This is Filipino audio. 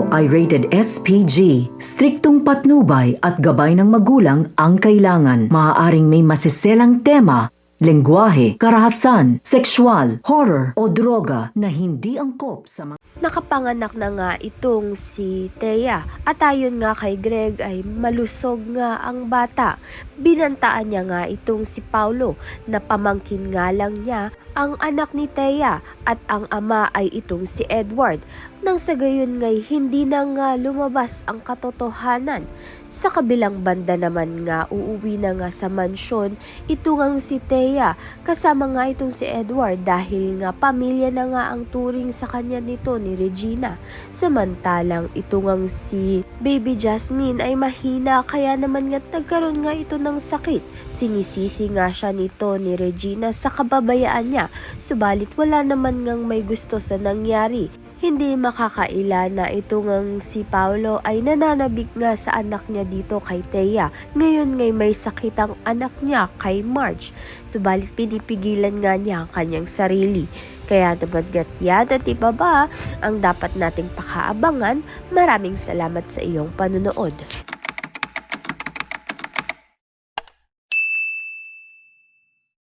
ito ay rated SPG. Striktong patnubay at gabay ng magulang ang kailangan. Maaaring may masiselang tema, lengguwahe, karahasan, sexual, horror o droga na hindi angkop sa mga... Nakapanganak na nga itong si Thea at ayon nga kay Greg ay malusog nga ang bata. Binantaan niya nga itong si Paulo na pamangkin nga lang niya ang anak ni Thea at ang ama ay itong si Edward. Nang sa gayon ngay hindi na nga lumabas ang katotohanan. Sa kabilang banda naman nga uuwi na nga sa mansyon ito ngang si Thea kasama nga itong si Edward dahil nga pamilya na nga ang turing sa kanya nito ni Regina. Samantalang ito ngang si Baby Jasmine ay mahina kaya naman nga nagkaroon nga ito ng sakit. Sinisisi nga siya nito ni Regina sa kababayaan niya, subalit wala naman ngang may gusto sa nangyari. Hindi makakaila na ito ngang si Paulo ay nananabik nga sa anak niya dito kay Thea. Ngayon ngay may sakit ang anak niya kay Marge. Subalit pinipigilan nga niya ang kanyang sarili. Kaya naman yan at iba ba ang dapat nating pakaabangan. Maraming salamat sa iyong panunood.